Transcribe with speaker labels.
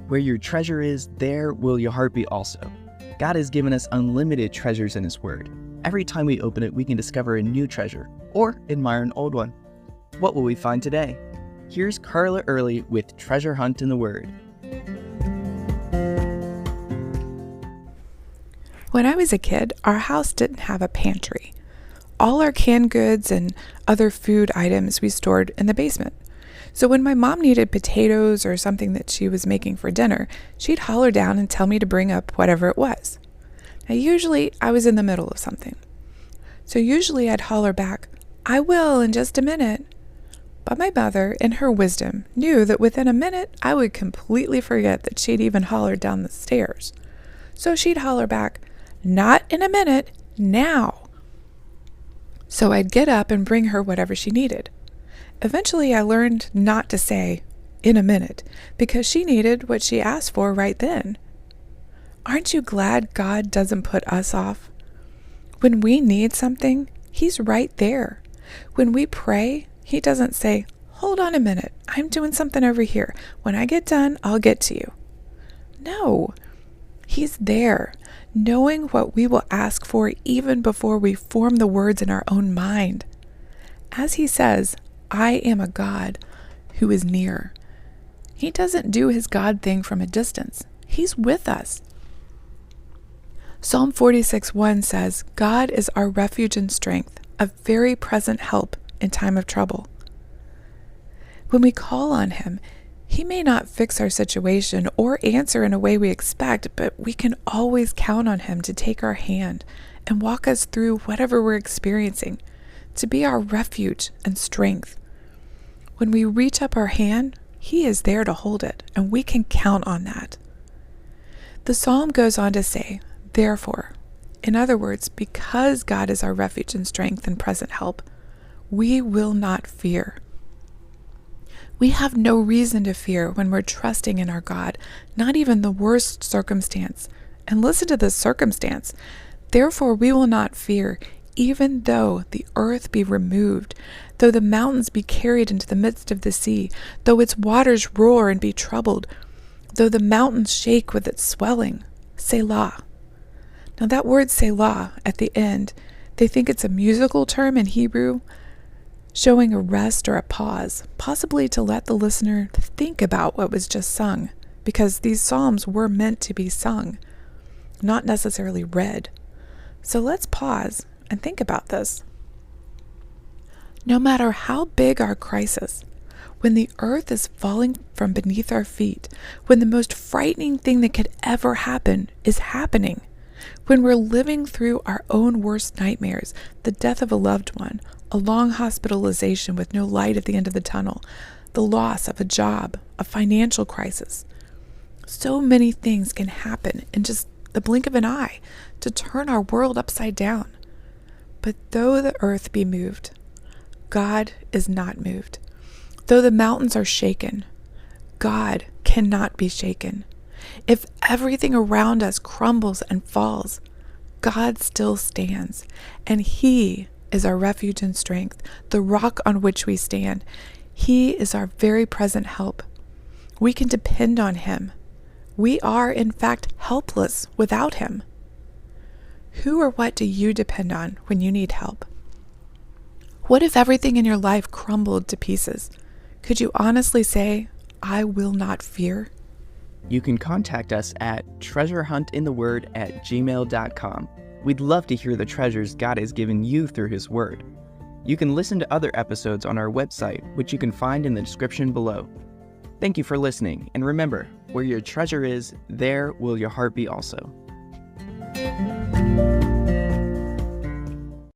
Speaker 1: Where your treasure is, there will your heart be also. God has given us unlimited treasures in His Word. Every time we open it, we can discover a new treasure or admire an old one. What will we find today? Here's Carla Early with Treasure Hunt in the Word.
Speaker 2: When I was a kid, our house didn't have a pantry. All our canned goods and other food items we stored in the basement. So when my mom needed potatoes or something that she was making for dinner, she'd holler down and tell me to bring up whatever it was. Now usually I was in the middle of something. So usually I'd holler back, "I will in just a minute." But my mother, in her wisdom, knew that within a minute I would completely forget that she'd even hollered down the stairs. So she'd holler back, "Not in a minute, now." So I'd get up and bring her whatever she needed. Eventually, I learned not to say, "in a minute," because she needed what she asked for right then. Aren't you glad God doesn't put us off? When we need something, He's right there. When we pray, He doesn't say, "Hold on a minute, I'm doing something over here. When I get done, I'll get to you." No, He's there, knowing what we will ask for even before we form the words in our own mind. As He says, "I am a God who is near." He doesn't do His God thing from a distance. He's with us. Psalm 46:1 says, "God is our refuge and strength, a very present help in time of trouble." When we call on Him, He may not fix our situation or answer in a way we expect, but we can always count on Him to take our hand and walk us through whatever we're experiencing, to be our refuge and strength. When we reach up our hand, He is there to hold it, and we can count on that. The psalm goes on to say, "Therefore," in other words, because God is our refuge and strength and present help, we will not fear. We have no reason to fear when we're trusting in our God, not even the worst circumstance. And listen to this circumstance. "Therefore we will not fear, even though the earth be removed, though the mountains be carried into the midst of the sea, though its waters roar and be troubled, though the mountains shake with its swelling. Selah." Now that word Selah at the end, they think it's a musical term in Hebrew, showing a rest or a pause, possibly to let the listener think about what was just sung, because these psalms were meant to be sung, not necessarily read. So let's pause and think about this. No matter how big our crisis, when the earth is falling from beneath our feet, when the most frightening thing that could ever happen is happening, when we're living through our own worst nightmares, the death of a loved one, a long hospitalization with no light at the end of the tunnel, the loss of a job, a financial crisis. So many things can happen in just the blink of an eye to turn our world upside down. But though the earth be moved, God is not moved. Though the mountains are shaken, God cannot be shaken. If everything around us crumbles and falls, God still stands, and He is our refuge and strength, the rock on which we stand. He is our very present help. We can depend on Him. We are, in fact, helpless without Him. Who or what do you depend on when you need help? What if everything in your life crumbled to pieces? Could you honestly say, "I will not fear"?
Speaker 1: You can contact us at treasurehuntintheword@gmail.com. We'd love to hear the treasures God has given you through His Word. You can listen to other episodes on our website, which you can find in the description below. Thank you for listening, and remember, where your treasure is, there will your heart be also.